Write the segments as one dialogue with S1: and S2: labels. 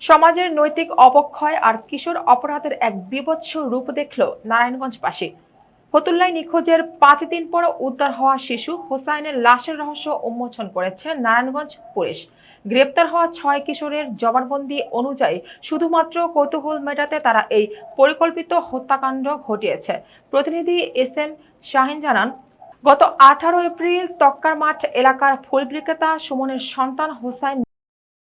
S1: সমাজের নৈতিক অবক্ষয় আর কিশোর অপরাধের এক বীভৎস রূপ দেখল নারায়ণগঞ্জবাসী। ফতুল্লায় নিখোঁজের 5 দিন পর উদ্ধার হওয়া শিশু হোসাইনের লাশের রহস্য উন্মোচন করেছে নারায়ণগঞ্জ পুলিশ। গ্রেপ্তার হওয়া 6 কিশোরের জবানবন্দি অনুযায়ী শুধুমাত্র কৌতূহল মেটাতে তারা এই পরিকল্পিত হত্যাকাণ্ড ঘটিয়েছে। প্রতিনিধি এস এম শাহিন জানান, গত 18 এপ্রিল তক্কার মাঠ এলাকার ফুল বিক্রেতা সুমনের সন্তান হোসাইন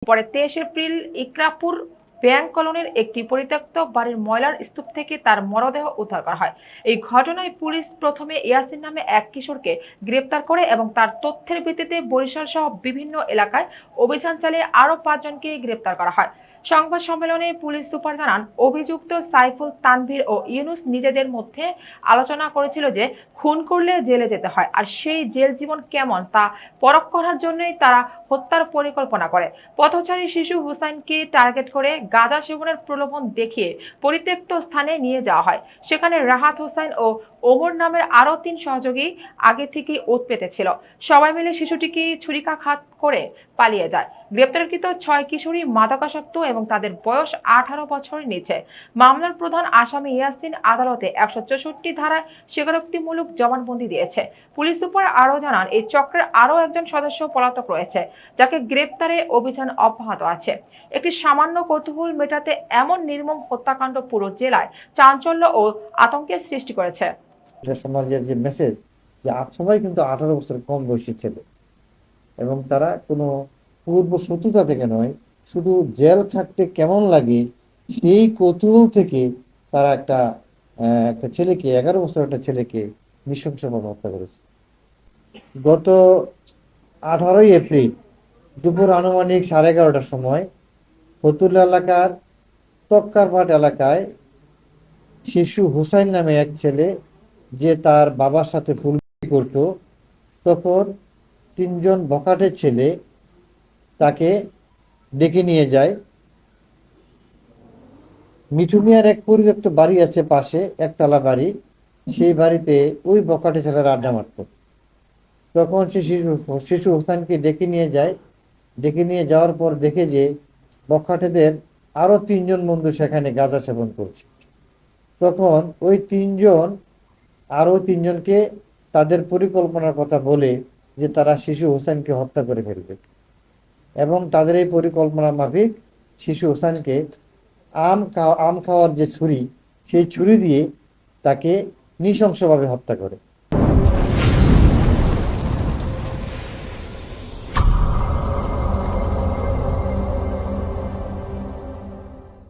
S1: পরে 23 এপ্রিল ইকরাপুর ব্যাংক কলোনির একটি পরিত্যক্ত বাড়ির ময়লার স্তূপ থেকে তার মরদেহ উদ্ধার করা হয়। এই ঘটনায় পুলিশ প্রথমে ইয়াসিন নামে এক কিশোরকে গ্রেপ্তার করে এবং তার তথ্যের ভিত্তিতে বরিশাল সহ বিভিন্ন এলাকায় অভিযান চালিয়ে আরও 5 জনকে গ্রেপ্তার করা হয়। সংবাদ সম্মেলনে পুলিশ সুপার জানান, অভিযুক্ত সাইফুল, তানভীর ও ইউনুস নিজেদের মধ্যে আলোচনা করেছিল যে খুন করলে জেলে যেতে হয়, আর সেই জেল জীবন কেমন তা পরখ করার জন্যই তারা হত্যার পরিকল্পনা করে। পথচারী শিশু হুসাইনকে টার্গেট করে গাঁজা সেবনের প্রলোভন দেখিয়ে পরিত্যক্ত স্থানে নিয়ে যাওয়া হয়। সেখানে রাহাত হোসেন ও ওমর নামের আরও 3 সহযোগী আগে থেকেই ওত পেতেছিল। সবাই মিলে শিশুটিকে ছুরিকাঘাত করে পালিয়ে যায়। গ্রেপ্তারকৃত 6 কিশোরী মাদকাসক্ত এবং তাদের বয়স 18 বছরের নিচে। মামলার প্রধান আসামি ইয়াসিন আদালতে 164 ধারায় স্বীকারোক্তিমূলক জবানবন্দি দিয়েছে। পুলিশ সুপার আরও জানান, এই চক্রের আরও একজন সদস্য পলাতক রয়েছে, যাকে গ্রেপ্তারে অভিযান অব্যাহত আছে। একটি সামান্য কৌতূহল মেটাতে এমন নির্মম হত্যাকাণ্ড পুরো জেলায় চাঞ্চল্য ও আতঙ্কের সৃষ্টি করেছে।
S2: সমাজের যে মেসেজ যে সবাই কিন্তু 18 বছর কম বয়সী ছেলে এবং তারা কোনো পূর্ব শত্রুতা থেকে নয়, শুধু জেল খাটতে কেমন লাগে সেই কৌতূহল থেকে তারা একটা একটা ছেলেকে 11 বছর একটা ছেলেকে নৃশংসভাবে হত্যা করেছে। গত 18 এপ্রিল দুপুর আনুমানিক 11:30টার সময় ফতুল্লা এলাকার তক্কারপাট এলাকায় শিশু হুসাইন নামে এক ছেলে, যে তার বাবার সাথে ফুল বিক্রি করত, তখন 3 জন বখাটের ছেলে তাকে ডেকে নিয়ে যায়। মিঠু মিয়ার এক পরিত্যক্ত বাড়ি আছে পাশে, একতলা বাড়ি, সেই বাড়িতে ওই বখাটে ছেলেরা আড্ডা মারত। তখন সে শিশু হোসেনকে ডেকে নিয়ে যায়। ডেকে নিয়ে যাওয়ার পর দেখে যে বখাটেদের আরো 3 জন বন্ধু সেখানে গাঁজা সেবন করছে। তখন ওই 3 জন আরো 3 জনকে তাদের পরিকল্পনার কথা বলে যে তারা শিশু হোসেনকে হত্যা করে ফেলবে, এবং তাদের এই পরিকল্পনা মাফিক শিশু হোসেনকে আম খাওয়ার যে ছুরি, সেই ছুরি দিয়ে তাকে নৃশংসভাবে হত্যা করে।